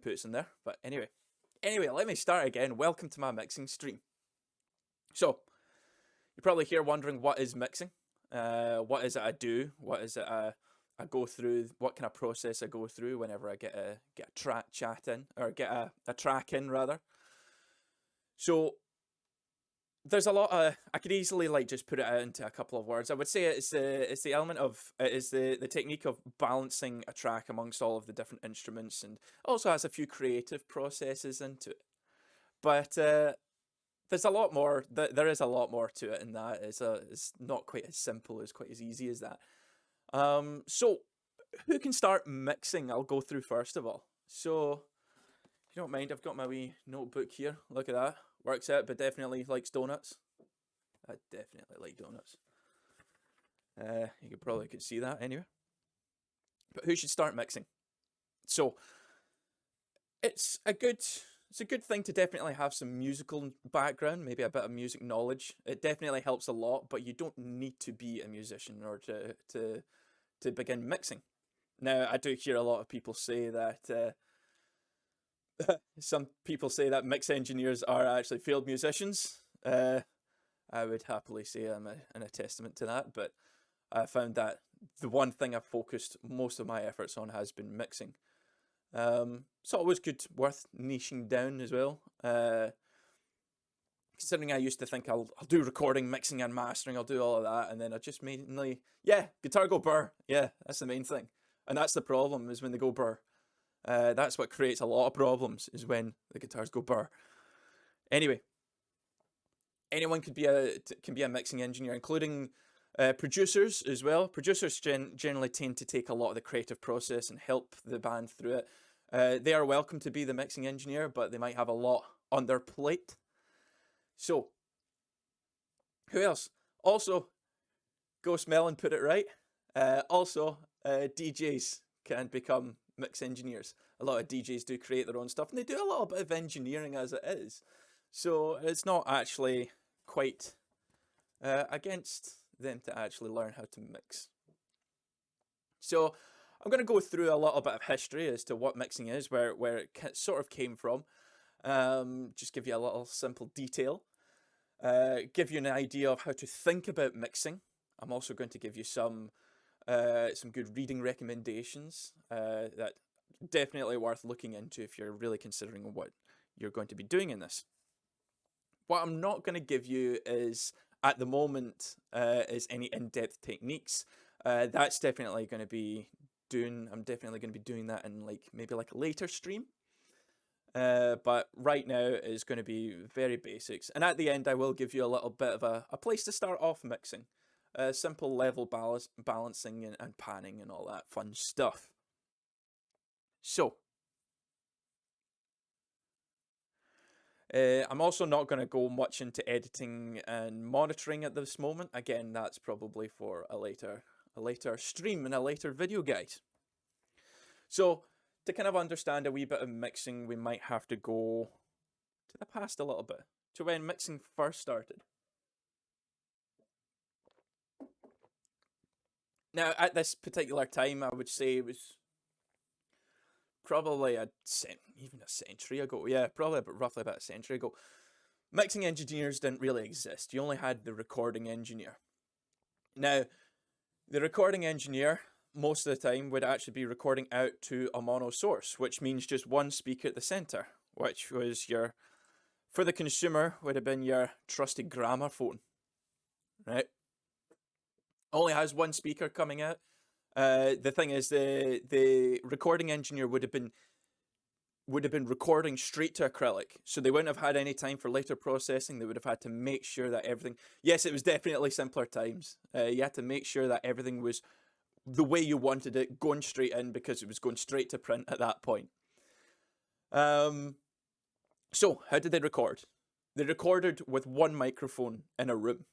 put us in there. But anyway, let me start again. Welcome to my mixing stream. So, you're probably here wondering what is mixing? What is it I do? What is it I go through? What kind of process I go through whenever I get a track chat in, or get a track in rather? So, there's a lot of I could easily like just put it out into a couple of words. I would say it's the element of it is the technique of balancing a track amongst all of the different instruments, and also has a few creative processes into it. But there's a lot more. There is a lot more to it, in that it's not quite as simple as quite as easy as that. So who can start mixing? I'll go through first of all. So if you don't mind, I've got my wee notebook here. Look at that. Works out, but definitely likes donuts. I definitely like donuts. You could see that anyway. But who should start mixing? So it's a good thing to definitely have some musical background, maybe a bit of music knowledge. It definitely helps a lot, but you don't need to be a musician in order to begin mixing. Now, I do hear a lot of people say that some people say that mix engineers are actually field musicians. I would happily say I'm a testament to that, but I found that the one thing I've focused most of my efforts on has been mixing. It's always good, worth niching down as well. Considering I used to think I'll do recording, mixing, and mastering, I'll do all of that, and then I just mainly, yeah, guitar go burr. Yeah, that's the main thing, and that's the problem, is when they go burr. That's what creates a lot of problems, is when the guitars go burr. Anyway, anyone can be a mixing engineer, including producers as well. Producers generally tend to take a lot of the creative process and help the band through it. They are welcome to be the mixing engineer, but they might have a lot on their plate. So, who else? Also, Ghost Melon put it right. DJs can become mix engineers. A lot of DJs do create their own stuff, and they do a little bit of engineering as it is. So it's not actually quite against them to actually learn how to mix. So I'm going to go through a little bit of history as to what mixing is, where it sort of came from. Just give you a little simple detail. Give you an idea of how to think about mixing. I'm also going to give you some good reading recommendations that definitely worth looking into if you're really considering what you're going to be doing in this. What I'm not going to give you is, at the moment, is any in-depth techniques. That's definitely going to be I'm definitely going to be doing that in maybe a later stream. But right now is going to be very basics. And at the end, I will give you a little bit of a place to start off mixing. Simple level balancing and panning and all that fun stuff. So, I'm also not going to go much into editing and monitoring at this moment. Again, that's probably for a later stream and a later video guide. So, to kind of understand a wee bit of mixing, we might have to go to the past a little bit, to when mixing first started. Now, at this particular time, I would say it was probably even a century ago. Yeah, probably roughly about a century ago. Mixing engineers didn't really exist. You only had the recording engineer. Now, the recording engineer, most of the time, would actually be recording out to a mono source, which means just one speaker at the center, which was for the consumer, would have been your trusty gramophone, right? Only has one speaker coming out. The thing is, the recording engineer would have been recording straight to acrylic, so they wouldn't have had any time for later processing. They would have had to make sure that everything. Yes, it was definitely simpler times. You had to make sure that everything was the way you wanted it, going straight in, because it was going straight to print at that point. So how did they record? They recorded with one microphone in a room,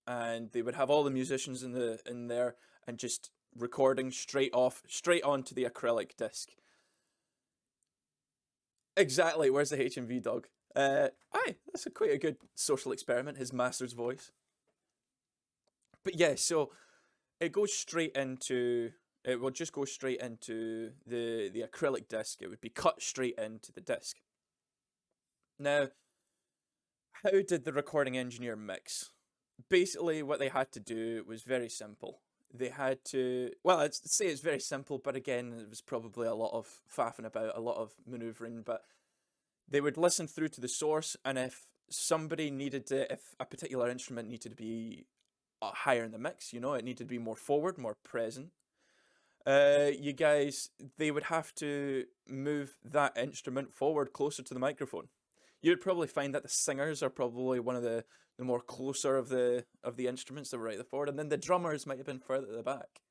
and they would have all the musicians in there and just recording straight onto the acrylic disc. Exactly. Where's the HMV dog? Aye, that's quite a good social experiment. His master's voice. But yeah, so it goes straight into It will just go straight into the acrylic disc. It would be cut straight into the disc. Now, how did the recording engineer mix? Basically, what they had to do was very simple. They had to, well, I'd say it's very simple, but again, it was probably a lot of faffing about, a lot of maneuvering, but they would listen through to the source, and if somebody needed to, if a particular instrument needed to be higher in the mix, you know, it needed to be more forward, more present, you guys, they would have to move that instrument forward closer to the microphone. You'd probably find that the singers are probably one of the more closer of the instruments that were right at the forward, and then the drummers might have been further at the back.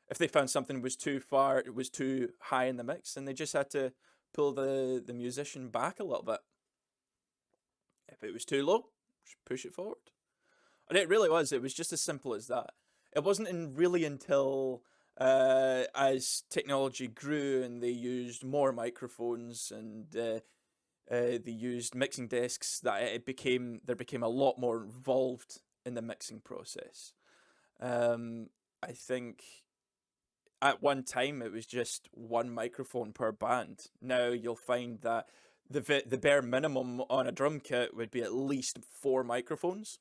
If they found something was too far, it was too high in the mix, and they just had to pull the musician back a little bit. If it was too low, just push it forward. And it really was. It was just as simple as that. It wasn't really until as technology grew and they used more microphones and they used mixing desks that there became a lot more involved in the mixing process. I think at one time it was just one microphone per band. Now you'll find that the bare minimum on a drum kit would be at least 4 microphones.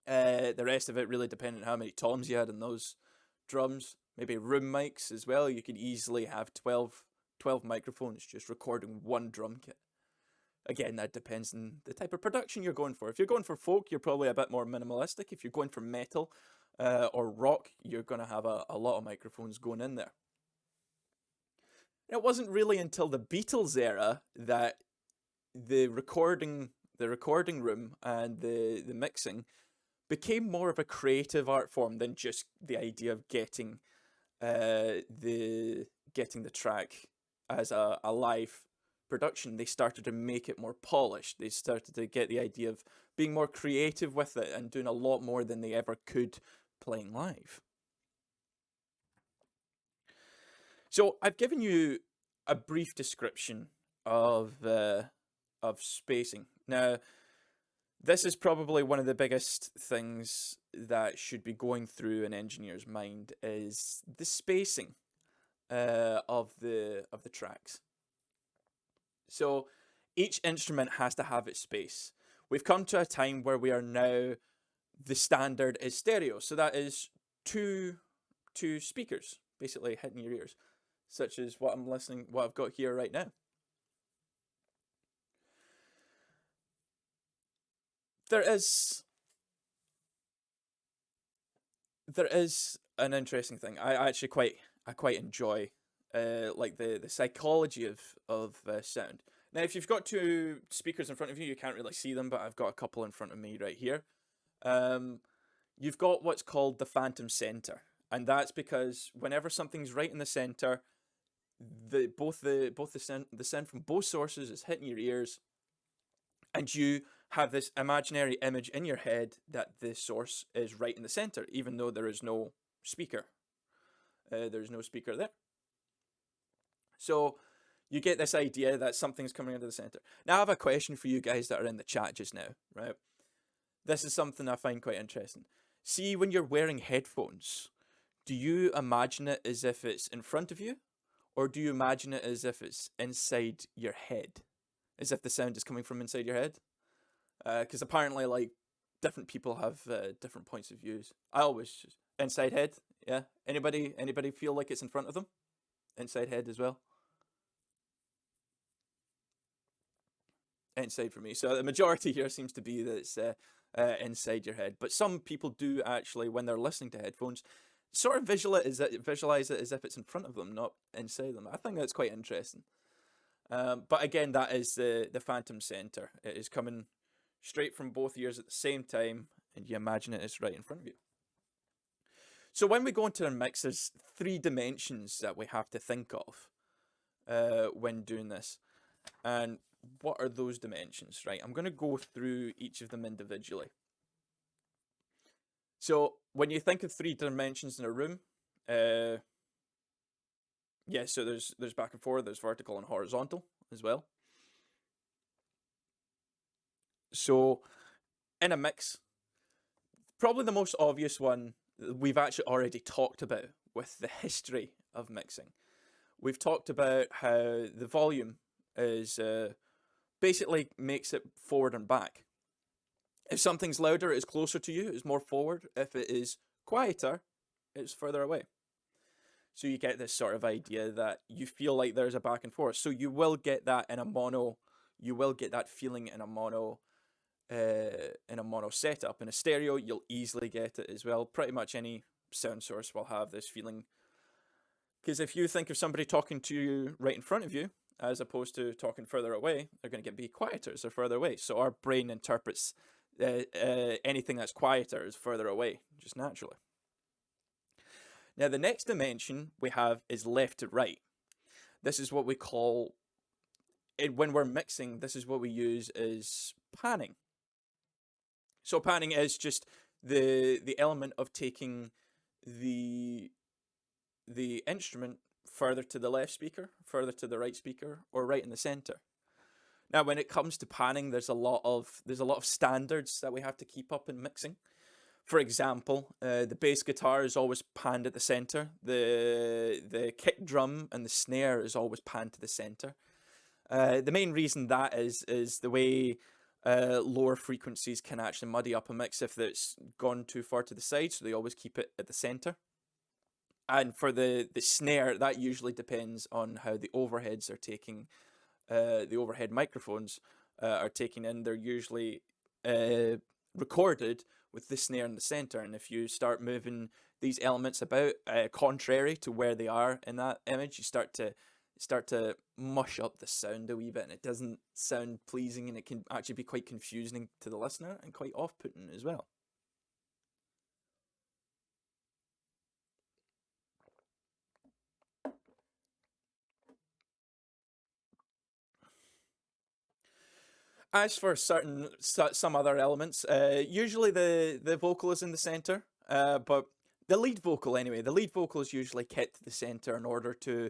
The rest of it really depended on how many toms you had in those drums. Maybe room mics as well. You could easily have 12 microphones just recording one drum kit. Again, that depends on the type of production you're going for. If you're going for folk, you're probably a bit more minimalistic. If you're going for metal or rock, you're going to have a lot of microphones going in there. It wasn't really until the Beatles era that the recording room and the mixing became more of a creative art form than just the idea of getting the track as a live production. They started to make it more polished. They started to get the idea of being more creative with it and doing a lot more than they ever could playing live. So I've given you a brief description of spacing. Now, this is probably one of the biggest things that should be going through an engineer's mind is the spacing of the tracks. So each instrument has to have its space. We've come to a time where we are now, the standard is stereo. So that is two speakers basically hitting your ears, such as what I've got here right now. There is an interesting thing. I quite enjoy like the psychology of sound. Now, if you've got 2 speakers in front of you, you can't really see them, but I've got a couple in front of me right here. You've got what's called the phantom center, and that's because whenever something's right in the center, the sound from both sources is hitting your ears, and you have this imaginary image in your head that the source is right in the center, even though there is no speaker. There's no speaker there. So you get this idea that something's coming into the center. Now I have a question for you guys that are in the chat just now, right? This is something I find quite interesting. See, when you're wearing headphones, do you imagine it as if it's in front of you? Or do you imagine it as if it's inside your head? As if the sound is coming from inside your head? Because apparently, like, different people have different points of views. I always inside head. Yeah. Anybody feel like it's in front of them? Inside head as well. Inside for me. So the majority here seems to be that it's inside your head. But some people do actually, when they're listening to headphones, sort of visualize it as if it's in front of them, not inside them. I think that's quite interesting. But again, that is the phantom center. It is coming straight from both ears at the same time, and you imagine it is right in front of you. So when we go into a mix, there's 3 dimensions that we have to think of when doing this. And what are those dimensions? Right, I'm going to go through each of them individually. So when you think of 3 dimensions in a room, yeah, so there's back and forth, there's vertical and horizontal as well. So in a mix, probably the most obvious one we've actually already talked about with the history of mixing. We've talked about how the volume is basically makes it forward and back. If something's louder, it's closer to you, it's more forward. If it is quieter, it's further away. So you get this sort of idea that you feel like there's a back and forth. So you will get that in a mono. You will get that feeling in a mono setup. In a stereo, you'll easily get it as well. Pretty much any sound source will have this feeling. Because if you think of somebody talking to you right in front of you, as opposed to talking further away, they're going to be quieter as they're further away. So our brain interprets anything that's quieter as further away, just naturally. Now, the next dimension we have is left to right. This is what we call, when we're mixing, this is what we use as panning. So panning is just the element of taking the instrument further to the left speaker, further to the right speaker, or right in the center. Now, when it comes to panning, there's a lot of standards that we have to keep up in mixing. For example, the bass guitar is always panned at the center. The kick drum and the snare is always panned to the center. The main reason that is the way lower frequencies can actually muddy up a mix if it's gone too far to the side, so they always keep it at the center. And for the snare, that usually depends on how the overheads are taking, the overhead microphones are taking in. They're usually recorded with the snare in the center, and if you start moving these elements about contrary to where they are in that image, you start to mush up the sound a wee bit, and it doesn't sound pleasing, and it can actually be quite confusing to the listener and quite off-putting as well. As for some other elements, usually the vocal is in the center, but the lead vocal anyway. The lead vocal is usually kept to the center in order to,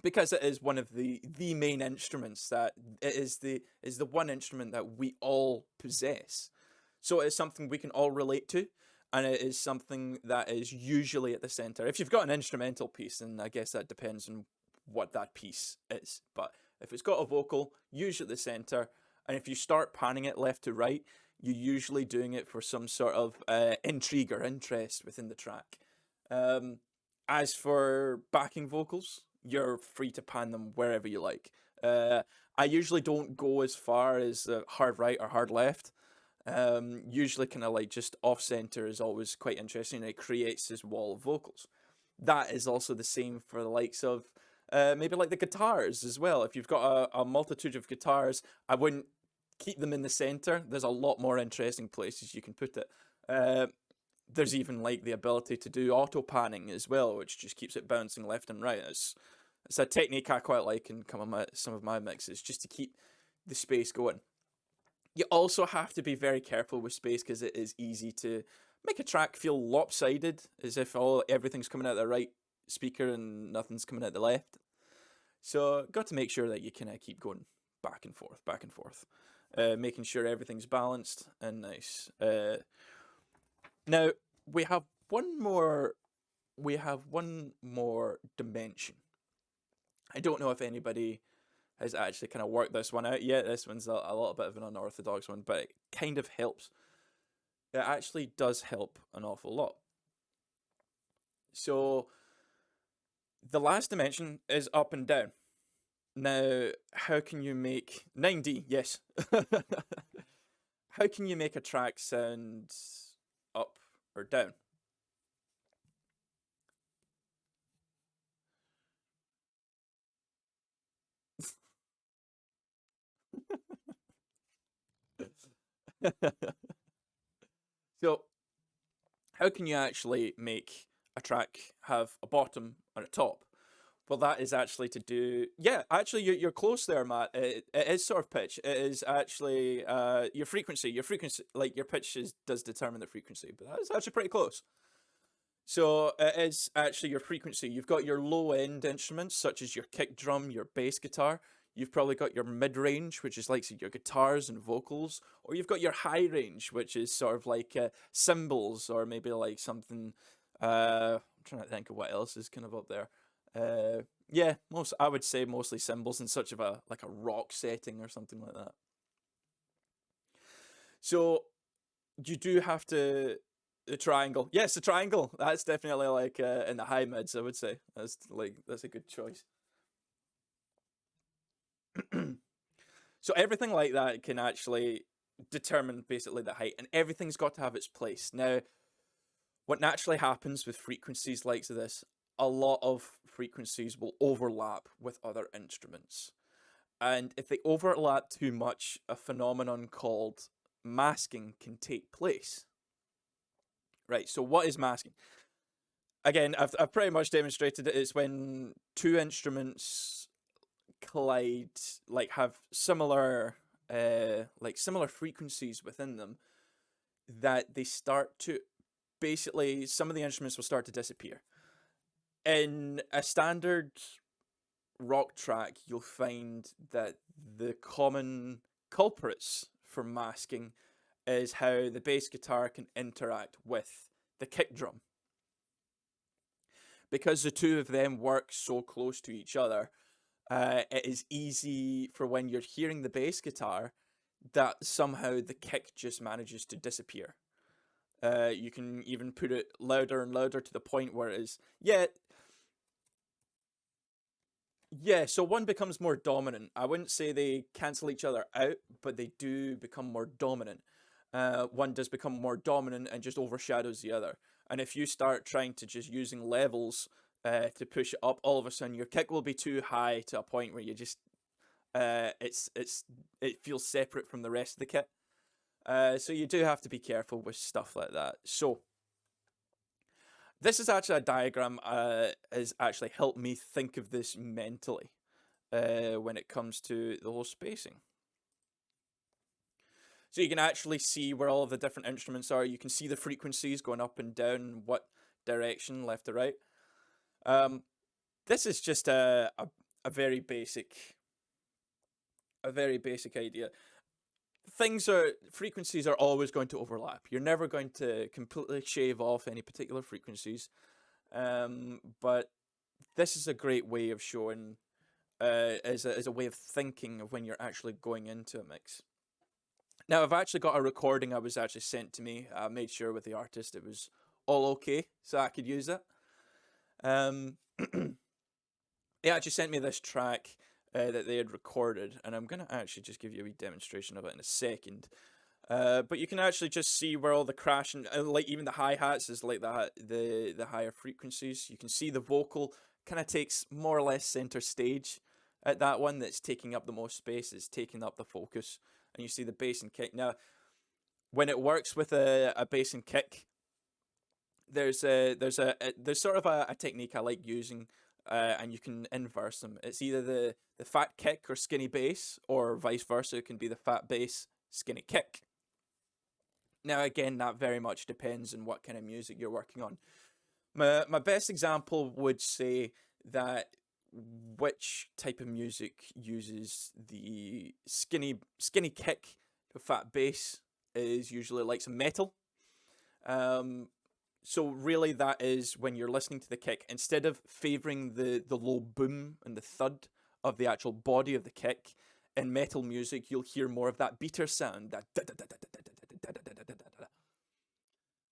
because it is one of the main instruments, that it is the one instrument that we all possess. So it's something we can all relate to, and it is something that is usually at the center. If you've got an instrumental piece, then I guess that depends on what that piece is, but if it's got a vocal, usually at the center, and if you start panning it left to right, you're usually doing it for some sort of intrigue or interest within the track. As for backing vocals, you're free to pan them wherever you like. I usually don't go as far as hard right or hard left. Usually kind of like just off center is always quite interesting, and it creates this wall of vocals. That is also the same for the likes of maybe like the guitars as well. If you've got a multitude of guitars, I wouldn't keep them in the center. There's a lot more interesting places you can put it. There's even like the ability to do auto panning as well, which just keeps it bouncing left and right. It's a technique I quite like in some of my mixes, just to keep the space going. You also have to be very careful with space, because it is easy to make a track feel lopsided, as if everything's coming out the right speaker and nothing's coming out the left. So got to make sure that you kind of keep going back and forth, making sure everything's balanced and nice. Now we have one more dimension. I don't know if anybody has actually kind of worked this one out yet. This one's a little bit of an unorthodox one, but it kind of helps. It actually does help an awful lot. So the last dimension is up and down. Now, how can you make 9D? Yes. How can you make a track sound up or down? So, how can you actually make a track have a bottom and a top? Well, that is actually to do. Yeah, actually, you're close there, Matt. It is sort of pitch. It is actually your frequency. Your frequency, like your pitch, does determine the frequency, but that's actually pretty close. So it is actually your frequency. You've got your low end instruments, such as your kick drum, your bass guitar. You've probably got your mid range, which is like your guitars and vocals, or you've got your high range, which is sort of like cymbals, or maybe like something I'm trying to think of what else is kind of up there. Yeah, most I would say mostly cymbals in such of a like a rock setting or something like that. So you do have to the triangle. Yes, the triangle. That's definitely like in the high mids. I would say that's a good choice. So everything like that can actually determine basically the height, and everything's got to have its place. Now, what naturally happens with frequencies like this, a lot of frequencies will overlap with other instruments. And if they overlap too much, a phenomenon called masking can take place. Right, so what is masking? Again, I've pretty much demonstrated it. It's when two instruments collide, like have similar frequencies within them, that they start to basically some of the instruments will start to disappear. In a standard rock track, you'll find that the common culprits for masking is how the bass guitar can interact with the kick drum. Because the two of them work so close to each other, it is easy for when you're hearing the bass guitar that somehow the kick just manages to disappear. You can even put it louder and louder to the point where it is, yeah, so one becomes more dominant. I wouldn't say they cancel each other out, but they do become more dominant. One does become more dominant and just overshadows the other. And if you start trying to just using levels to push it up, all of a sudden your kick will be too high to a point where you just it feels separate from the rest of the kit. So you do have to be careful with stuff like that. So this is actually a diagram has actually helped me think of this mentally when it comes to the whole spacing. So you can actually see where all of the different instruments are. You can see the frequencies going up and down, what direction, left to right. This is just a very basic idea. Frequencies are always going to overlap. You're never going to completely shave off any particular frequencies. But this is a great way of showing as a way of thinking of when you're actually going into a mix. Now I've actually got a recording I was actually sent to me. I made sure with the artist it was all okay, so I could use it. Um, they actually sent me this track that they had recorded, and I'm gonna actually just give you a wee demonstration of it in a second. But you can actually just see where all the crash and like even the hi hats is like the higher frequencies. You can see the vocal kind of takes more or less center stage at that one that's taking up the most space. It's taking up the focus, and you see the bass and kick. Now, when it works with a bass and kick, there's sort of a technique I like using, and you can inverse them. It's either the fat kick or skinny bass, or vice versa. It can be the fat bass, skinny kick. Now, again, that very much depends on what kind of music you're working on. My best example would say that which type of music uses the skinny kick, the fat bass is usually like some metal. Um, so really, that is when you're listening to the kick, instead of favoring the low boom and the thud of the actual body of the kick, in metal music you'll hear more of that beater sound, that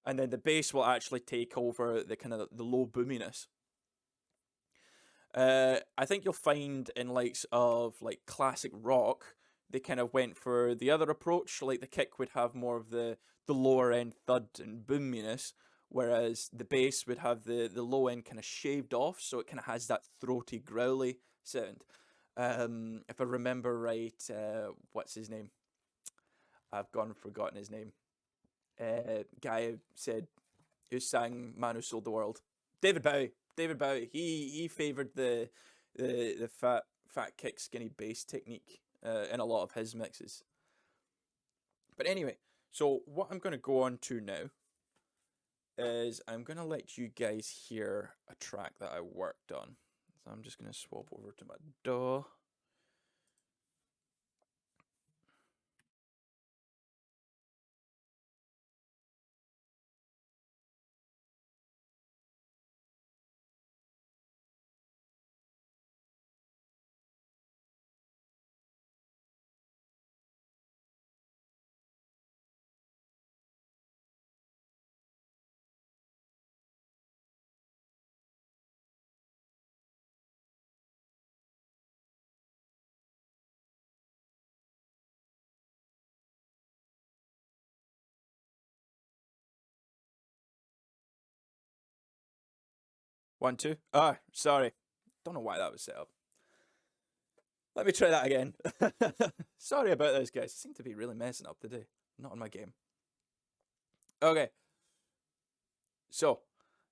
and then the bass will actually take over the kind of the low boominess. I think you'll find in likes of like classic rock, they kind of went for the other approach. Like the kick would have more of the lower end thud and boominess, whereas the bass would have the low end kind of shaved off, so it kind of has that throaty, growly sound. If I remember right, what's his name? I've gone and forgotten his name. Guy who said who sang "Man Who Sold the World." David Bowie. David Bowie. He favoured the fat kick skinny bass technique in a lot of his mixes. But anyway, so what I'm going to go on to now is I'm going to let you guys hear a track that I worked on. So I'm just going to swap over to my DAW. 1, 2. Ah, sorry. Don't know why that was set up. Let me try that again. Sorry about this, guys. I seem to be really messing up today. Not on my game. Okay. So,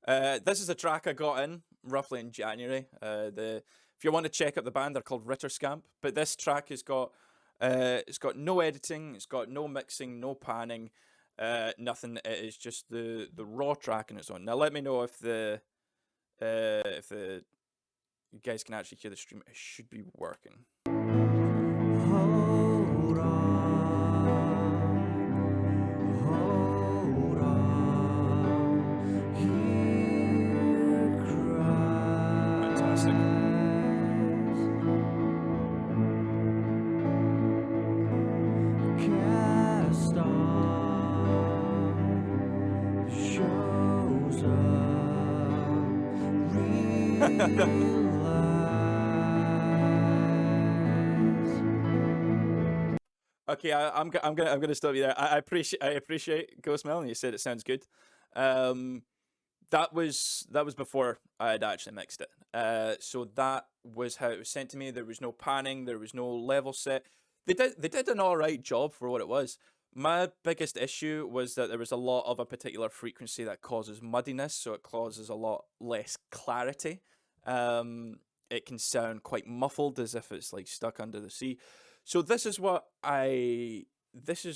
this is a track I got in roughly in January. If you want to check out the band, they're called Ritterskamp. But this track has got it's got no editing, it's got no mixing, no panning, nothing. It is just the raw track on its own. Now let me know if the you guys can actually hear the stream. It should be working. Hold on, hear cries. Fantastic. Cast off, shows up, Okay, I'm gonna stop you there. I appreciate Ghost Melon. You said it sounds good. That was before I had actually mixed it. So that was how it was sent to me. There was no panning. There was no level set. They did an all right job for what it was. My biggest issue was that there was a lot of a particular frequency that causes muddiness, so it causes a lot less clarity. It can sound quite muffled, as if it's like stuck under the sea. So this is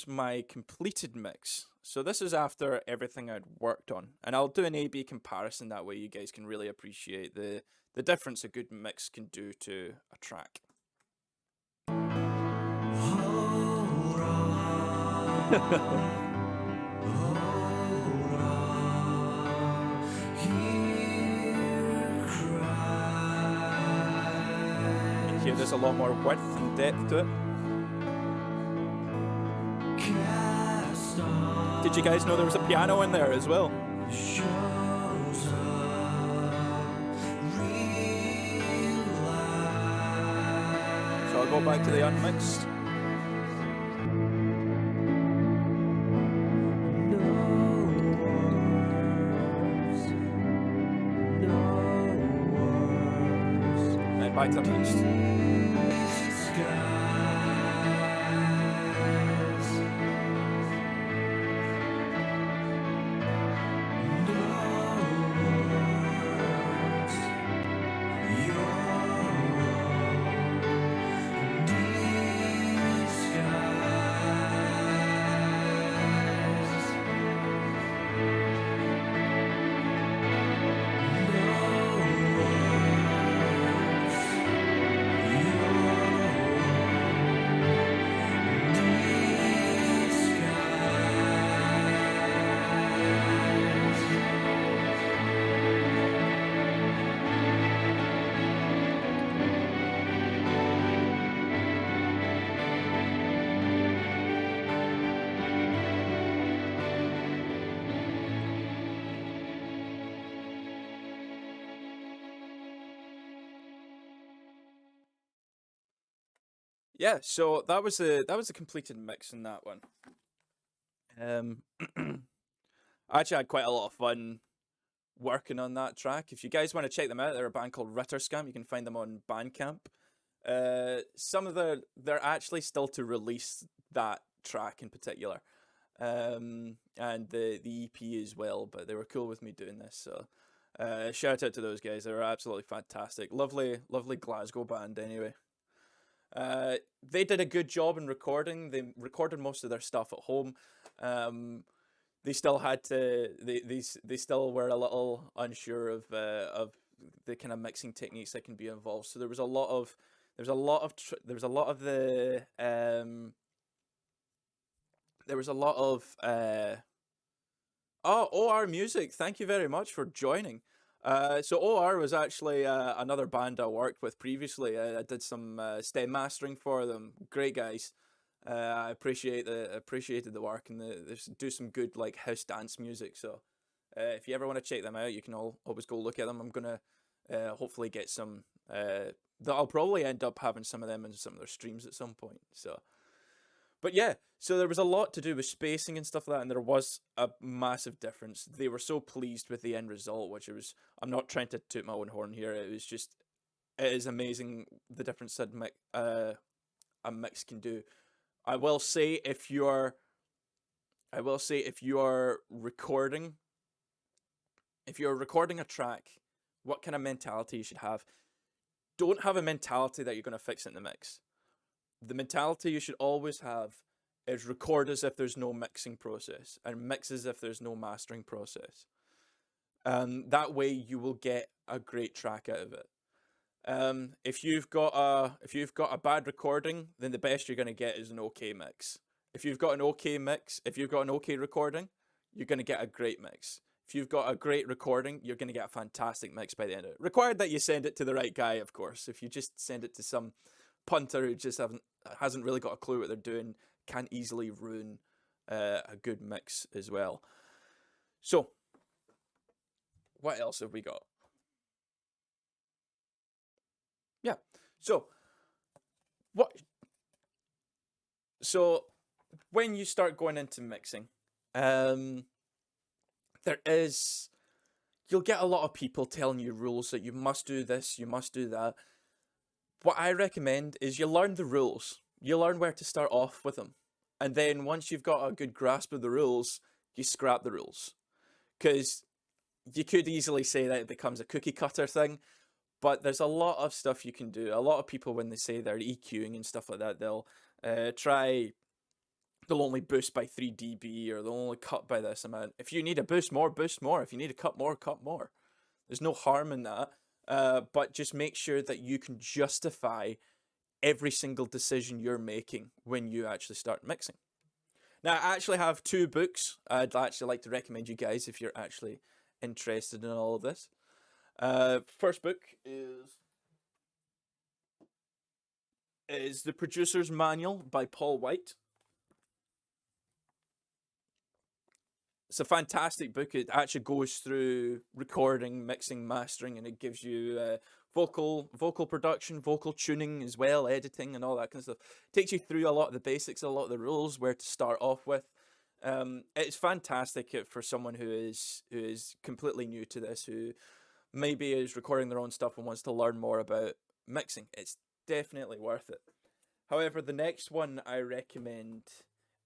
my completed mix. So this is after everything I'd worked on, and I'll do an A/B comparison. That way, you guys can really appreciate the difference a good mix can do to a track. hold on, hear cries. Here, there's a lot more width and depth to it. Cast off, Did you guys know there was a piano in there as well? shows up, real life. So I'll go back to the unmixed. No words, And back to the mixed. skies. No words, your deep skies. Yeah, so that was a completed mix in that one. I actually had quite a lot of fun working on that track. If you guys want to check them out, they're a band called Ritterskamp. You can find them on Bandcamp. They're actually still to release that track in particular, and the EP as well. But they were cool with me doing this, so shout out to those guys. They were absolutely fantastic. Lovely Glasgow band anyway. They did a good job in recording. They recorded most of their stuff at home. They still had to. They still were a little unsure of the kind of mixing techniques that can be involved. So there was a lot of OR Music. Thank you very much for joining. So OR was actually another band I worked with previously. I did some stem mastering for them. Great guys. I appreciated the work, and they do some good like house dance music. So if you ever want to check them out, you can always go look at them. I'm gonna hopefully get some. I'll probably end up having some of them in some of their streams at some point. So, But yeah, so there was a lot to do with spacing and stuff like that, and there was a massive difference. They were so pleased with the end result, which it was. I'm not trying to toot my own horn here. It was just, it is amazing the difference that a mix can do. I will say if you're, I will say if you're recording a track, what kind of mentality you should have. Don't have a mentality that you're going to fix it in the mix. The mentality you should always have is record as if there's no mixing process and mix as if there's no mastering process. That way you will get a great track out of it. If you've got a bad recording, then the best you're going to get is an okay mix. If you've got an okay mix, if you've got an okay recording, you're going to get a great mix. If you've got a great recording, you're going to get a fantastic mix by the end of it. Required that you send it to the right guy, of course. If you just send it to some punter who just hasn't really got a clue what they're doing, can easily ruin a good mix as well. So, what else have we got? Yeah. So, what? So, when you start going into mixing, there is, you'll get a lot of people telling you rules that you must do this, you must do that. What I recommend is you learn the rules. You learn where to start off with them. And then once you've got a good grasp of the rules, you scrap the rules. Because you could easily say that it becomes a cookie cutter thing, but there's a lot of stuff you can do. A lot of people, when they say they're EQing and stuff like that, they'll they'll only boost by 3 dB, or they'll only cut by this amount. If you need a boost more, boost more. If you need to cut more, cut more. There's no harm in that. But just make sure that you can justify every single decision you're making when you actually start mixing. Now, I actually have 2 books I'd actually like to recommend you guys if you're actually interested in all of this. First book is The Producer's Manual by Paul White. It's a fantastic book. It actually goes through recording, mixing, mastering, and it gives you vocal production, vocal tuning as well, editing, and all that kind of stuff. It takes you through a lot of the basics, a lot of the rules, where to start off with. It's fantastic for someone who is completely new to this, who maybe is recording their own stuff and wants to learn more about mixing. It's definitely worth it. However, the next one I recommend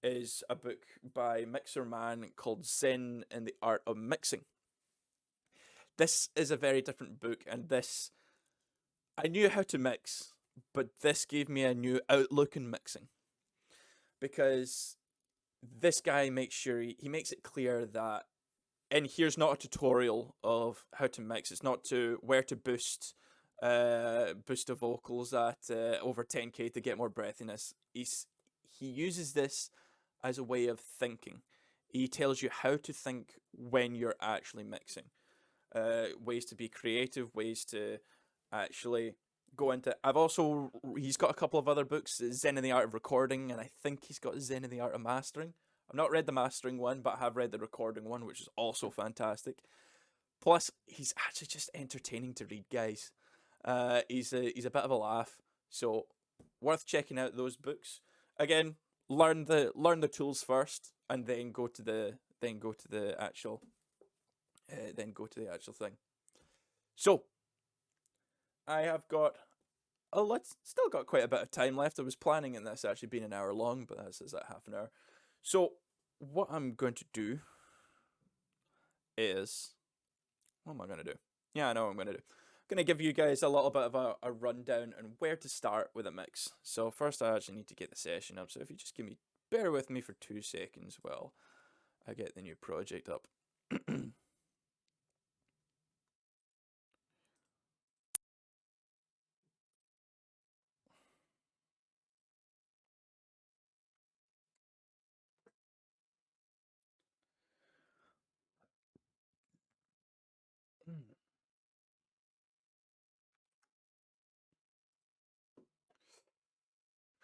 is a book by Mixer Man called Zen and the Art of Mixing. This is a very different book, and this, I knew how to mix, but this gave me a new outlook in mixing. Because this guy makes sure he makes it clear that, and here's not a tutorial of how to mix. It's not to where to boost the vocals at over 10k to get more breathiness. He uses this as a way of thinking. He tells you how to think when you're actually mixing. Ways to be creative, ways to actually go into. He's got a couple of other books, Zen and the Art of Recording, and I think he's got Zen and the Art of Mastering. I've not read the mastering one, but I have read the recording one, which is also fantastic. Plus, he's actually just entertaining to read, guys. He's a bit of a laugh, so worth checking out those books. Again, learn the tools first, and then go to the actual thing. So, I have got still got quite a bit of time left. I was planning on this actually being an hour long, but this is at half an hour. So, what I'm going to do is, what am I going to do? Yeah, I know what I'm going to do. I'm going to give you guys a little bit of a rundown on where to start with a mix. So first I actually need to get the session up. So if you just bear with me for 2 seconds while I get the new project up.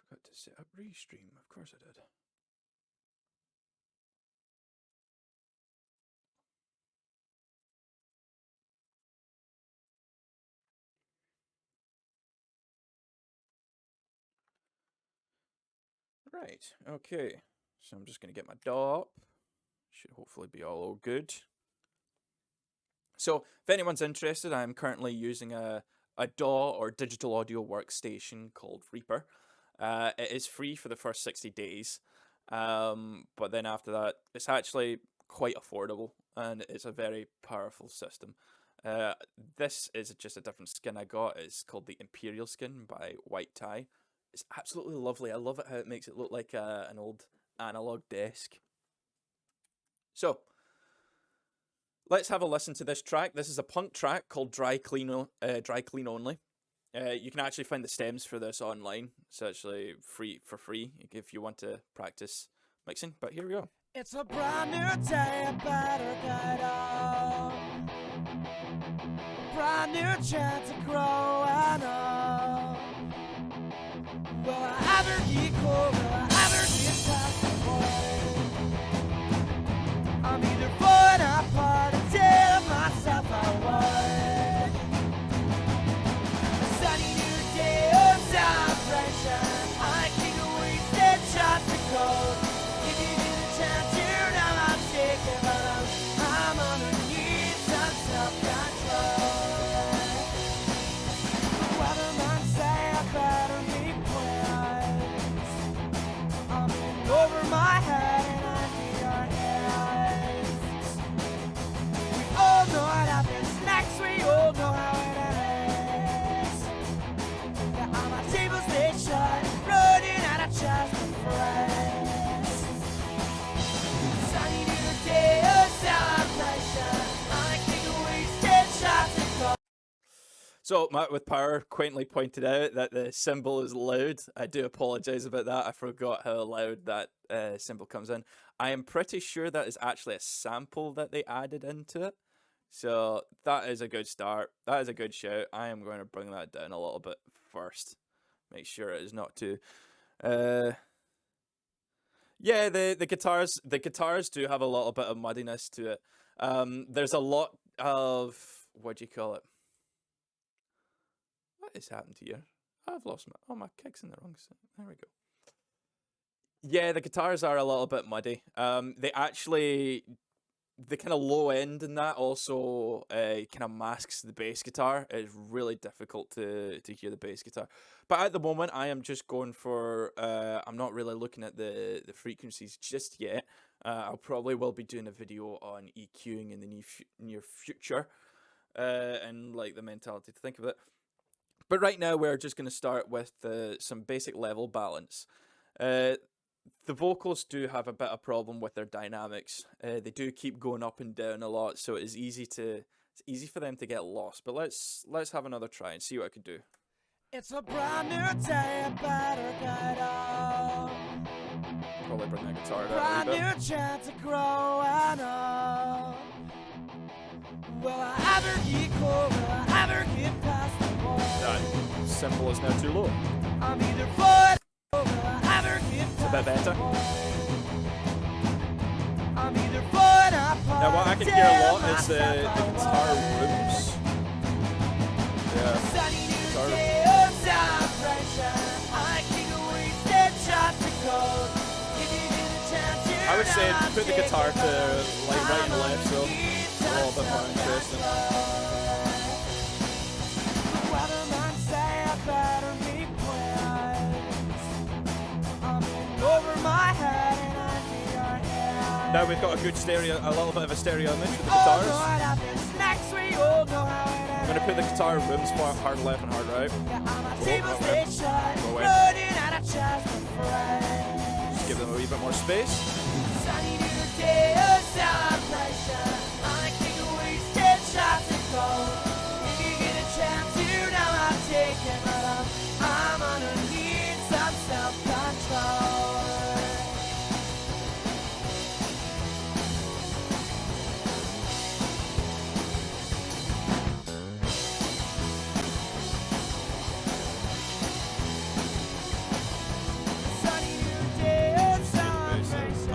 Forgot to set up Restream. Of course I did. Right, okay. So I'm just going to get my DAW up. Should hopefully be all good. So if anyone's interested, I'm currently using a DAW or digital audio workstation called Reaper. It is free for the first 60 days, but then after that, it's actually quite affordable and it's a very powerful system. This is just a different skin I got. It's called the Imperial skin by White Tie. It's absolutely lovely. I love it how it makes it look like an old analog desk. So let's have a listen to this track. This is a punk track called Dry Clean Only. You can actually find the stems for this online. It's actually free if you want to practice mixing. But here we go. It's a brand new day, better get up. Brand new chance to grow and up. Will I ever get cold? Will I ever get past the point? I'm either falling apart or telling myself I would. A sunny new day of celebration. I can't waste it just to go. Give you the chance, you're not taking, but I'm underneath some self-control. The weatherman say I better make plans. I'm in over my head and under your hands. We all know what happens next, we all know how it ends. Yeah, all my tables they shut, running out of chance for friends. Sunny new day of celebration. I can't waste 10 shots to go. So Matt with Power quaintly pointed out that the cymbal is loud. I do apologise about that. I forgot how loud that cymbal comes in. I am pretty sure that is actually a sample that they added into it. So that is a good start. That is a good shout. I am going to bring that down a little bit first. Make sure it is not too... Yeah, the guitars do have a little bit of muddiness to it. There's a lot of... What do you call it? What has happened to you? I've lost my... Oh, my kick's in the wrong side. There we go. Yeah, the guitars are a little bit muddy. They actually... The kind of low end in that also kind of masks the bass guitar. It's really difficult to hear the bass guitar. But at the moment, I am just going for... I'm not really looking at the frequencies just yet. I'll probably will be doing a video on EQing in the near future. And like the mentality to think of it. But right now, we're just going to start with some basic level balance. The vocals do have a bit of problem with their dynamics. They do keep going up and down a lot, so it's easy for them to get lost. But let's have another try and see what I can do. It's a brand new day, better get up. Probably bring that guitar down a Brand little bit. new chance to grow and up. Will I ever get cold? Will I ever get past the point? That cymbal is now too low. I'm either falling or will I ever get It's a bit better. I'm either falling apart. Now what I can hear a lot is the guitar rooms. Yeah. Sunny new Guitar day of celebration. I can't waste 10 shots to go. Give you the chance, you're I would say not put the guitar to taking, like right and I'm left, so underneath it's a little bit more interesting. The weatherman say I better make plans. I'm in over my head and under your hands. Now we've got a good stereo, a little bit of a stereo image with the All know guitars. what happens next, we all know how it I'm going to put the guitar rooms hard left and hard right. Yeah, all my Oh, tables wrong they way. shut, Go away. running out of chance for friends. Just give them a wee bit more space. Sunny new day of celebration. I can't waste 10 shots to go. If you get a chance, you know I'm taking, but I'm underneath some self-control. Sunny new day of celebration.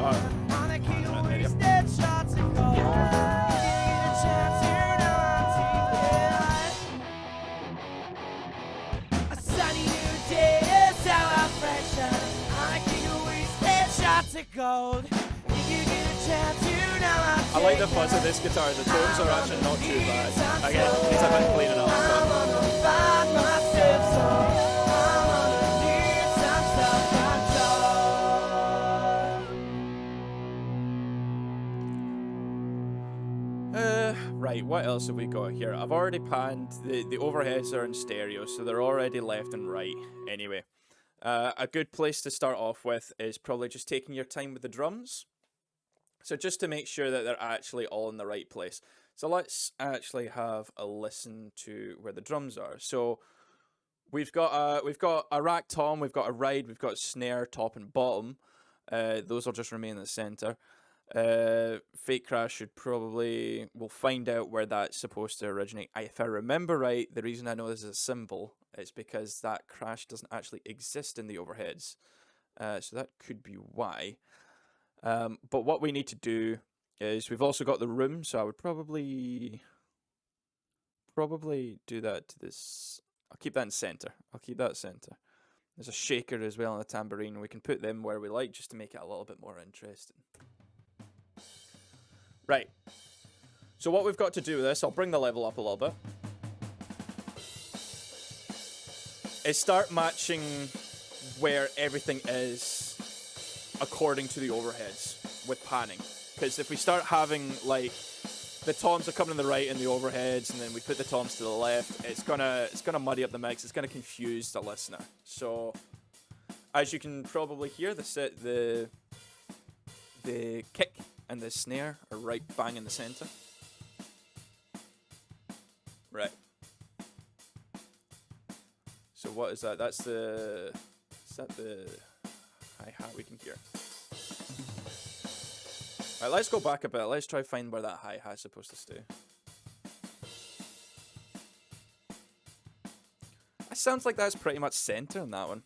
I can't waste of gold. If you get a chance, you know I'll I like the take fuzz of you. this guitar. The tones are actually not too bad. I'm Again, it needs a bit cleaning up. I'm But gonna find my steps, so I'm gonna need some self-control. right, what else have we got here? I've already panned. The overheads are in stereo, so they're already left and right anyway. A good place to start off with is probably just taking your time with the drums. So just to make sure that they're actually all in the right place. So let's actually have a listen to where the drums are. So we've got a rack tom, we've got a ride, we've got snare, top and bottom. Those will just remain in the center. Fake Crash should probably, we'll find out where that's supposed to originate. If I remember right, the reason I know this is a symbol is because that crash doesn't actually exist in the overheads. So that could be why. But what we need to do is we've also got the room, so I would probably do that to this. I'll keep that in center. I'll keep that center. There's a shaker as well and a tambourine. We can put them where we like just to make it a little bit more interesting. Right. So what we've got to do with this, I'll bring the level up a little bit, is start matching where everything is according to the overheads with panning. Because if we start having like the toms are coming to the right in the overheads and then we put the toms to the left, it's gonna muddy up the mix, it's gonna confuse the listener. So as you can probably hear, the kick and the snare are right bang in the center. Right. So what is that? Is that the hi-hat we can hear? Right, let's go back a bit. Let's try find where that hi-hat's supposed to stay. It sounds like that's pretty much center in that one.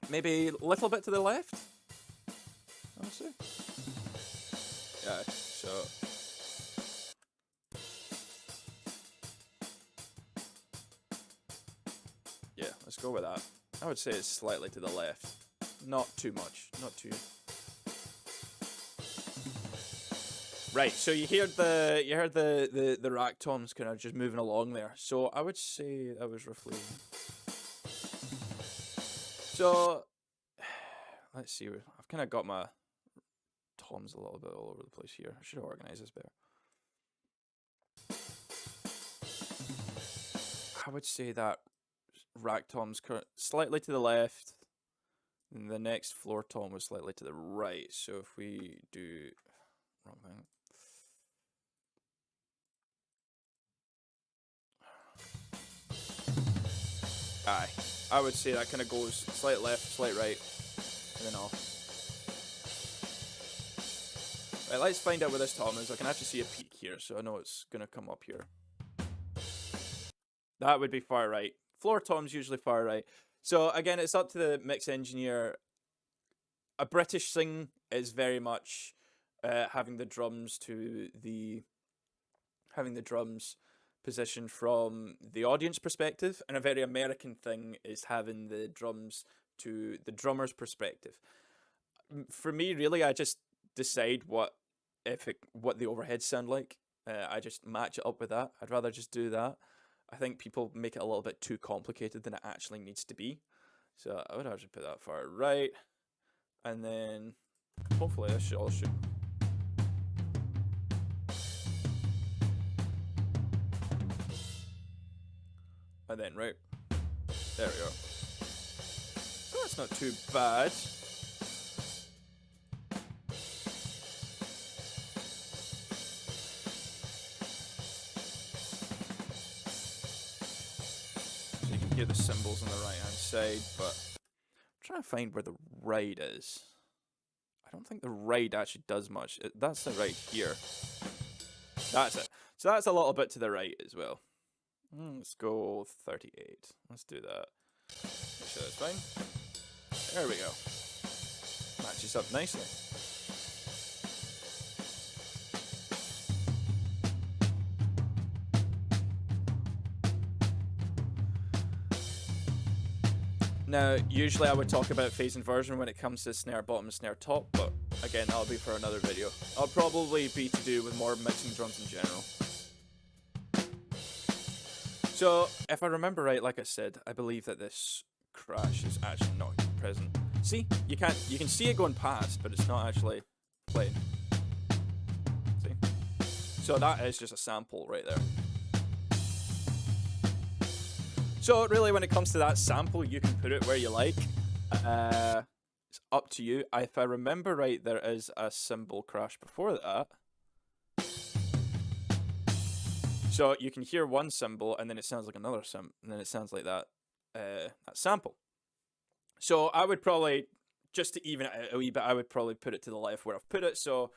Maybe a little bit to the left? I'll see. Yeah, so... yeah, let's go with that. I would say it's slightly to the left. Not too much. Not too... Right, so you heard the rack toms kind of just moving along there. So I would say that was roughly... So, let's see. I've kind of got my toms a little bit all over the place here. I should organize this better. I would say that rack tom's slightly to the left, and the next floor tom was slightly to the right. So if we do wrong thing. Aye, I would say that kind of goes slight left, slight right, and then off. Right, let's find out where this tom is. I can actually see a peak here, so I know it's going to come up here. That would be far right. Floor tom's usually far right. So again, it's up to the mix engineer. A British thing is very much having the drums positioned from the audience perspective, and a very American thing is having the drums to the drummer's perspective. For me, really, I just decide what the overheads sound like. I just match it up with that. I'd rather just do that. I think people make it a little bit too complicated than it actually needs to be. So I would actually put that far right, and then hopefully this should. And then right there we go. So that's not too bad. So you can hear the cymbals on the right hand side, but I'm trying to find where the ride is. I don't think the ride actually does much. That's the right here. That's it. So that's a little bit to the right as well. Let's go 38. Let's do that. Make sure that's fine. There we go. Matches up nicely. Now, usually I would talk about phase inversion when it comes to snare bottom and snare top, but again, that'll be for another video. I'll probably be to do with more mixing drums in general. So, if I remember right, like I said, I believe that this crash is actually not present. See, you can see it going past, but it's not actually playing. See? So that is just a sample right there. So really, when it comes to that sample, you can put it where you like. It's up to you. If I remember right, there is a cymbal crash before that. So you can hear one cymbal, and then it sounds like another cymbal, and then it sounds like that sample. So I would probably, just to even it out a wee bit, I would probably put it to the left where I've put it, so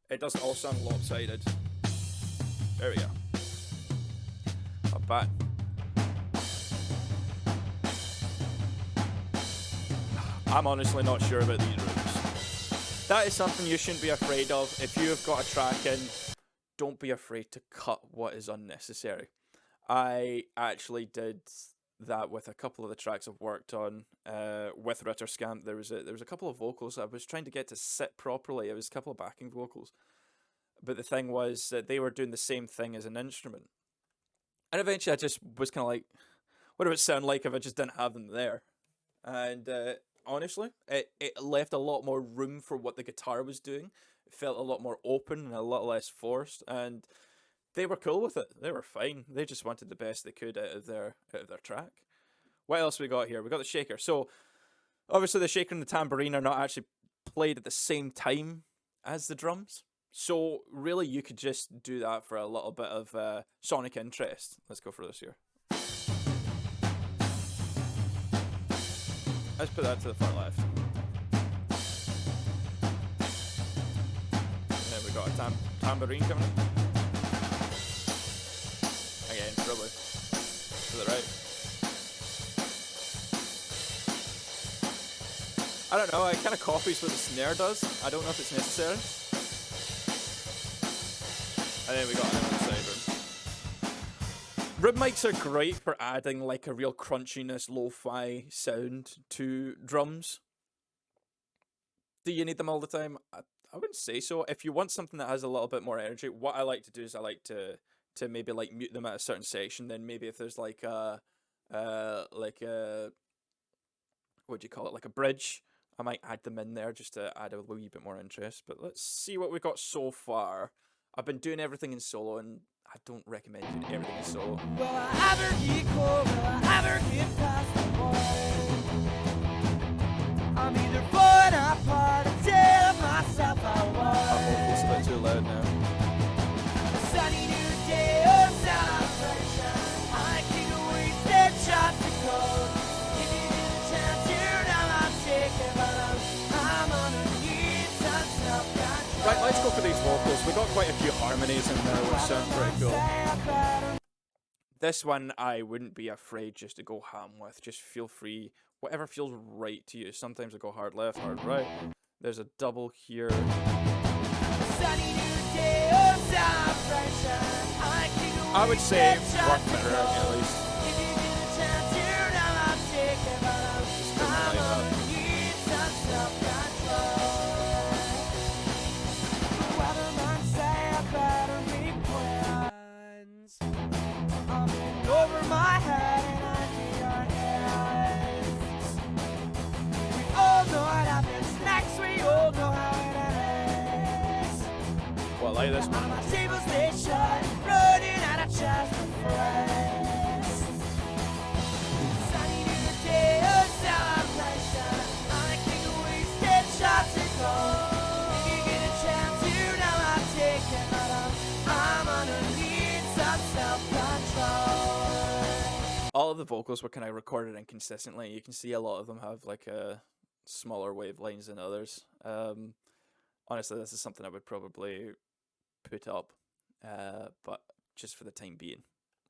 it doesn't all sound lopsided. There we go. Not bad. I'm honestly not sure about these rooms. That is something you shouldn't be afraid of. If you have got a track in, don't be afraid to cut what is unnecessary. I actually did that with a couple of the tracks I've worked on with Ritter Scamp. There was a couple of vocals I was trying to get to sit properly. It was a couple of backing vocals. But the thing was that they were doing the same thing as an instrument. And eventually I just was kind of like, what would it sound like if I just didn't have them there? And honestly, it left a lot more room for what the guitar was doing. It felt a lot more open and a lot less forced, and they were cool with it. They were fine. They just wanted the best they could out of their track. What else we got here? We got the shaker. So obviously the shaker and the tambourine are not actually played at the same time as the drums. So really you could just do that for a little bit of sonic interest. Let's go for this here. Let's put that to the far left. And then we got a tambourine coming in. Again, probably to the right. I don't know, it kind of copies what the snare does. I don't know if it's necessary. And then we got another side room. Room mics are great for adding like a real crunchiness, lo-fi sound to drums. Do you need them all the time? I wouldn't say so. If you want something that has a little bit more energy, what I like to do is I like to maybe like mute them at a certain section. Then maybe if there's like a what do you call it, like a bridge, I might add them in there just to add a wee bit more interest. But let's see what we've got so far. I've been doing everything in solo, and I don't recommend doing everything in solo. Will I ever get cold? Will I ever get past the point? I'm either falling apart or telling myself I I hope it's a bit won't. too loud now. A sunny new day of celebration. I kick a wasted shot to cold. If you get a chance, you know I'm taking, but I'm underneath some self-control. Right, let's go for these vocals. We got quite a few harmonies in there, which sound pretty cool. This one I wouldn't be afraid just to go ham with. Just feel free, whatever feels right to you. Sometimes I go hard left, hard right. There's a double here. I would say work better at least. Over my head and under your hands. We all know what happens next. We all know how it ends. Well, I like this one. My tables they shut, running out of chance to press. Sunny new day of celebration. I think wasted shots and gold. If you get a chance, you know I'm taking, but I'm underneath some self-control. All of the vocals were kind of recorded inconsistently. You can see a lot of them have like a smaller wavelines than others. Honestly, this is something I would probably put up, but just for the time being,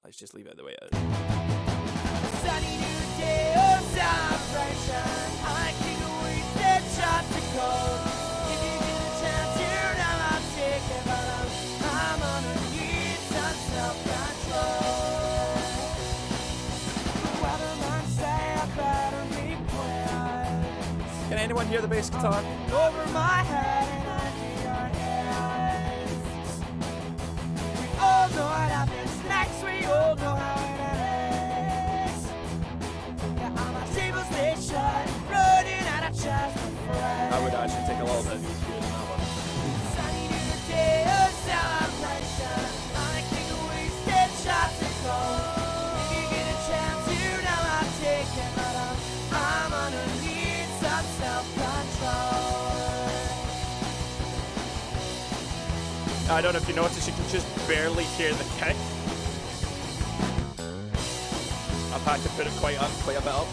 let's just leave it the way it is. Sunny new day of celebration. I kick a wasted shot to cold. If you get a chance, you know I'm taking, but I'm underneath some self-control. The weatherman say I better be Can anyone hear the bass guitar? Over my head and under your hands. We all know what happens next. We all know how it ends. Yeah, I'm a table station, running out of chance for friends. I would actually take a little bit of EQ in that one. Sunny new day of celebration. I'm taking wasted shots of gold. If you get a chance, you know I'm taking it up. I'm gonna need some self-control. I don't know if you notice, you can just barely hear the kick. I've had to put it quite a bit up.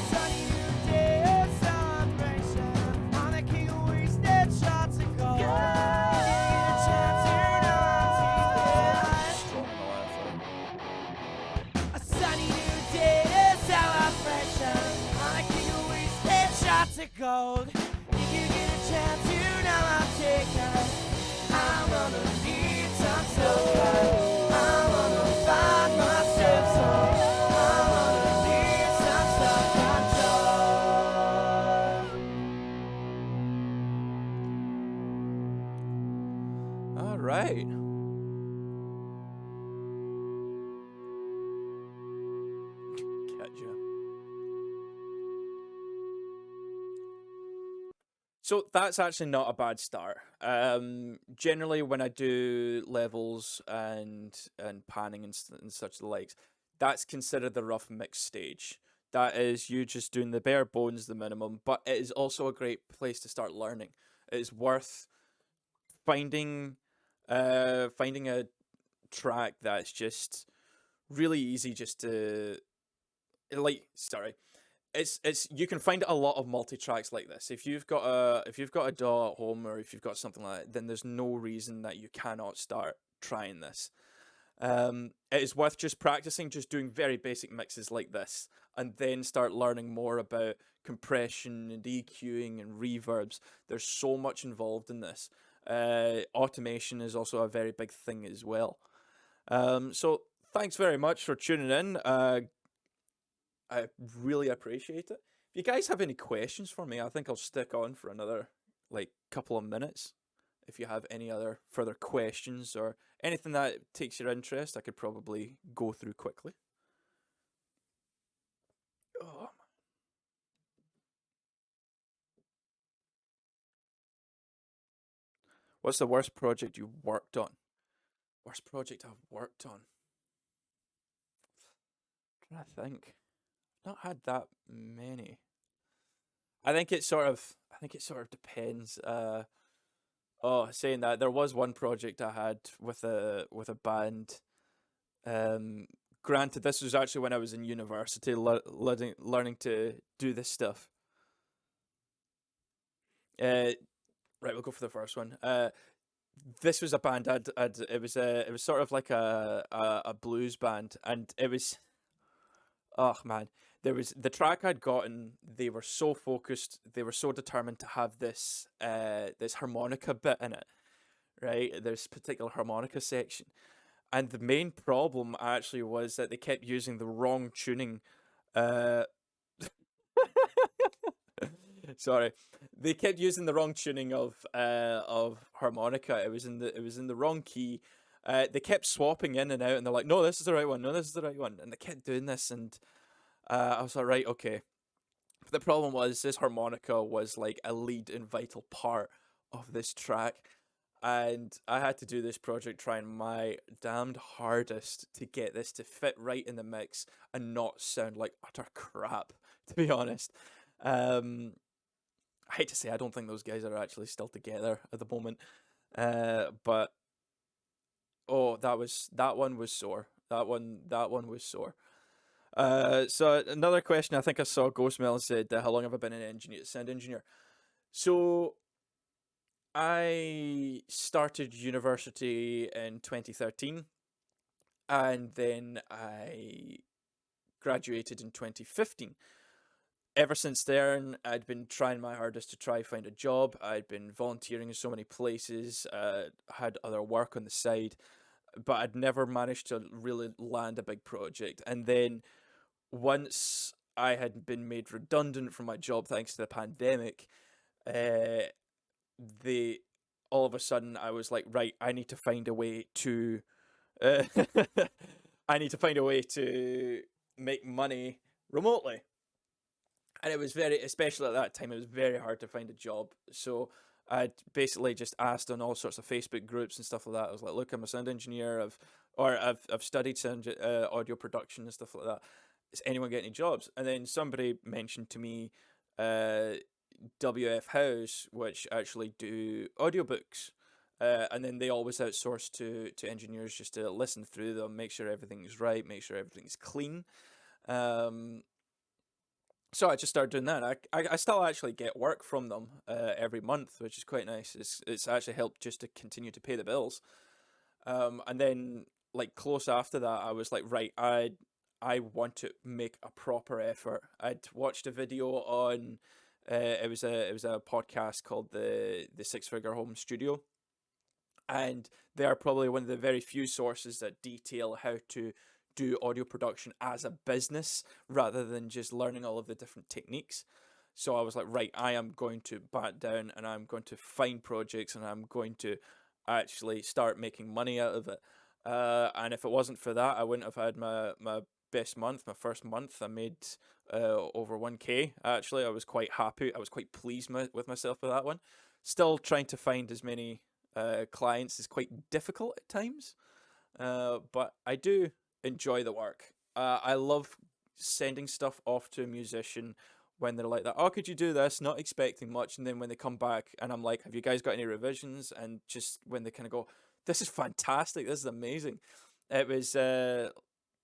Sunny new day of celebration. I'm the king of wasted shots of gold. If you get a chance, you know I'm taking it. Strong on the left. A sunny new day of celebration. I'm a king of wasted shots of gold. If you get a chance, you know I'm taking it. I'm gonna need some self-control. I'm gonna find myself some. I'm gonna need some self-control. All right. Gotcha. So that's actually not a bad start. Generally, when I do levels and panning and such the likes, that's considered the rough mix stage. That is you just doing the bare bones, the minimum, but it is also a great place to start learning. It is worth finding a track that's just really easy just to it's you can find a lot of multi-tracks like this. If you've got a DAW at home, or if you've got something like that, then there's no reason that you cannot start trying this. It is worth just practicing, just doing very basic mixes like this, and then start learning more about compression and EQing and reverbs. There's so much involved in this. Automation is also a very big thing as well. So thanks very much for tuning in. I really appreciate it. If you guys have any questions for me, I think I'll stick on for another couple of minutes. If you have any other further questions or anything that takes your interest, I could probably go through quickly. Oh. What's the worst project you've worked on? Worst project I've worked on? I'm trying to think. Not had that many. I think it sort of depends. Saying that, there was one project I had with a band. Granted, this was actually when I was in university, learning to do this stuff. Right, we'll go for the first one. This was a band it was sort of like a blues band, and it was, oh man, there was the track I'd gotten. They were so focused, they were so determined to have this this harmonica bit in it, right? There's particular harmonica section, and the main problem actually was that they kept using the wrong tuning. Sorry, they kept using the wrong tuning of harmonica. It was in the wrong key. They kept swapping in and out, and they're like, "No, this is the right one. No, this is the right one." And they kept doing this, and I was like, "Right, okay." But the problem was this harmonica was like a lead and vital part of this track, and I had to do this project trying my damned hardest to get this to fit right in the mix and not sound like utter crap, to be honest. I hate to say, I don't think those guys are actually still together at the moment. But oh, that one was sore. That one was sore. So another question, I think I saw Ghost Melon said, how long have I been an sound engineer? So I started university in 2013, and then I graduated in 2015. Ever since then, I'd been trying my hardest to try find a job. I'd been volunteering in so many places, had other work on the side, but I'd never managed to really land a big project. And then once I had been made redundant from my job thanks to the pandemic, uh, they all of a sudden I was like, right, I need to find a way to, uh, I need to find a way to make money remotely. And it was very, especially at that time, it was very hard to find a job. So I basically just asked on all sorts of Facebook groups and stuff like that. I was like, look, I'm a sound engineer. I've studied audio production and stuff like that. Does anyone get any jobs? And then somebody mentioned to me, uh, WF House, which actually do audiobooks. And then they always outsource to engineers just to listen through them, make sure everything's right, make sure everything's clean. Um, so I just started doing that. I still actually get work from them every month, which is quite nice. It's actually helped just to continue to pay the bills. And then like close after that, I was like, right, I want to make a proper effort. I'd watched a video on it was a podcast called the Six Figure Home Studio, and they are probably one of the very few sources that detail how to do audio production as a business rather than just learning all of the different techniques. So I was like, right, I am going to bat down and I'm going to find projects and I'm going to actually start making money out of it. And if it wasn't for that, I wouldn't have had my best month. My first month, I made over 1K. Actually, I was quite happy. I was quite pleased with myself with that one. Still trying to find as many clients is quite difficult at times, but I do enjoy the work. I love sending stuff off to a musician when they're like that. Oh, could you do this? Not expecting much, and then when they come back and I'm like, have you guys got any revisions? And just when they kind of go, this is fantastic. This is amazing. It was.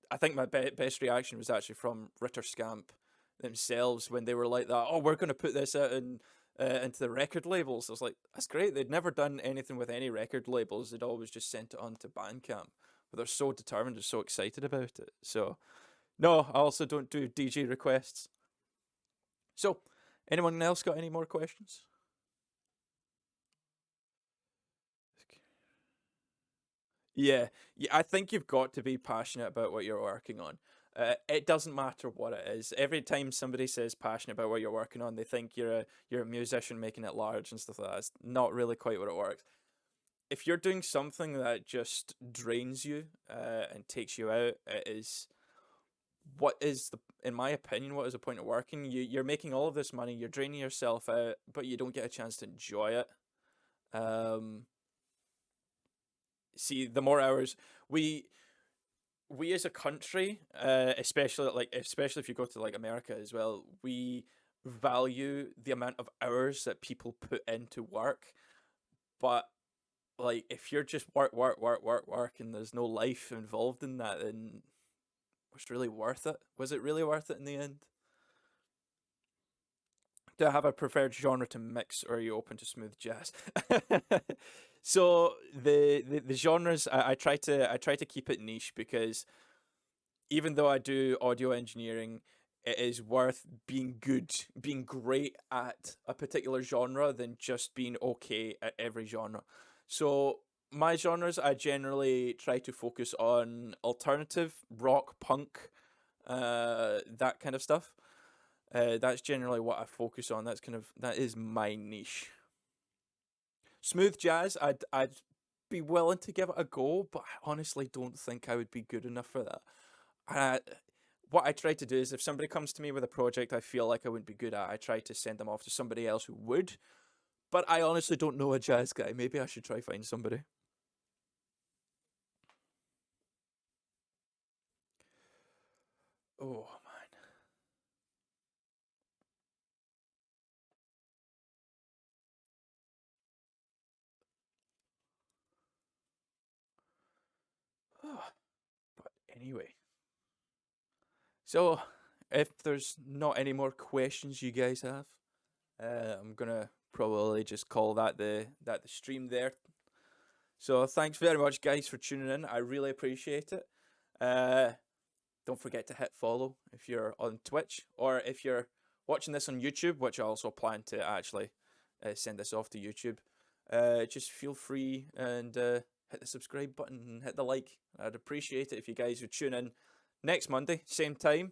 I think my best reaction was actually from Ritter Scamp themselves when they were like that. Oh, we're going to put this out into the record labels. I was like, that's great. They'd never done anything with any record labels. They'd always just sent it on to Bandcamp. But they're so determined and so excited about it. So, no, I also don't do DJ requests. So, anyone else got any more questions? Yeah, yeah. I think you've got to be passionate about what you're working on. It doesn't matter what it is. Every time somebody says passionate about what you're working on, they think you're a musician making it large and stuff like that. It's not really quite what it works. If you're doing something that just drains you and takes you out, it is what is the in my opinion, what is the point of working? You're making all of this money, you're draining yourself out, but you don't get a chance to enjoy it. Um, See, the more hours we we as a country, especially if you go to like America as well, we value the amount of hours that people put into work, but like if you're just work, work, work, work, work, and there's no life involved in that, then was it really worth it? Was it really worth it in the end? Do I have a preferred genre to mix, or are you open to smooth jazz? So the genres, I try to keep it niche because even though I do audio engineering, it is worth being good, being great at a particular genre than just being okay at every genre. So my genres, I generally try to focus on alternative rock, punk, that kind of stuff. That's generally what I focus on. That is my niche. Smooth jazz, I'd be willing to give it a go, but I honestly don't think I would be good enough for that. I, what I try to do is if somebody comes to me with a project I feel like I wouldn't be good at, I try to send them off to somebody else who would. But I honestly don't know a jazz guy. Maybe I should try find somebody. Oh man. But anyway, so if there's not any more questions you guys have, I'm gonna probably just call that the stream there. So thanks very much, guys, for tuning in. I really appreciate it. Uh, don't forget to hit follow if you're on Twitch or if you're watching this on YouTube, which I also plan to actually send this off to YouTube. Just feel free and hit the subscribe button and hit the like. I'd appreciate it if you guys would tune in next Monday, same time.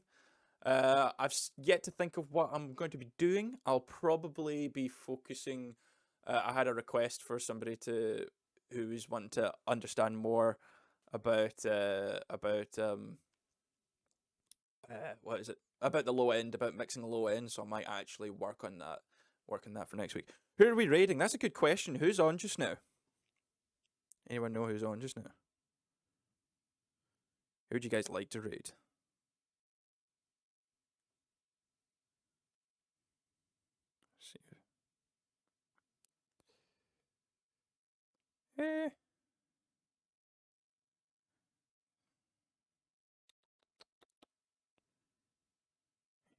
Yet to think of what I'm going to be doing. I'll probably be focusing. I had a request for somebody who was wanting to understand more about what is it, about the low end, about mixing the low end. So I might actually work on that for next week. Who are we raiding? That's a good question. Who's on just now? Anyone know who's on just now? Who'd you guys like to raid? Let's see. Eh.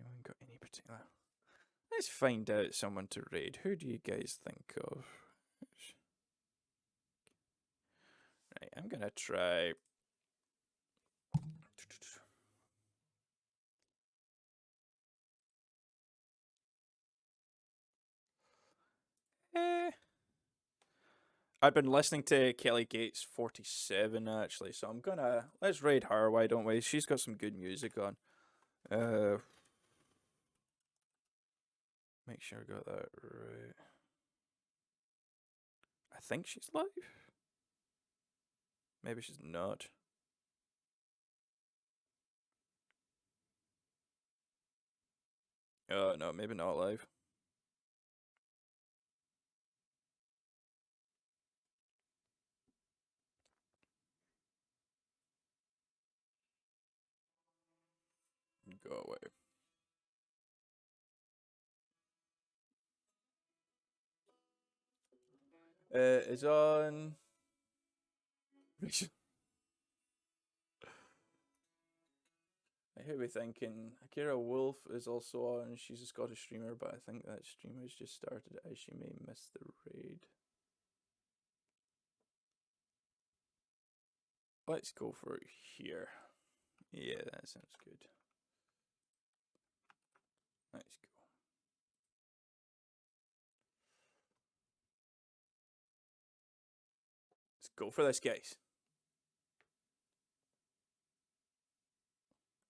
Anyone got any particular? Let's find out someone to raid. Who do you guys think of? Right, I'm gonna try. Eh. I've been listening to Kelly Gates 47 actually, so let's raid her, why don't we? She's got some good music on. Make sure I got that right. I think she's live. Maybe she's not. Oh no, maybe not live. Go away. Is on. Who are we thinking? Akira Wolf is also on. She's a Scottish streamer, but I think that stream has just started as she may miss the raid. Let's go for here. Yeah, that sounds good. Let's go. Let's go for this, guys.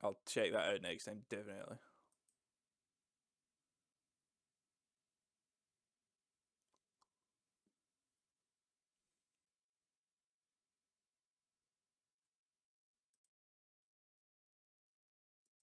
I'll check that out next time, definitely.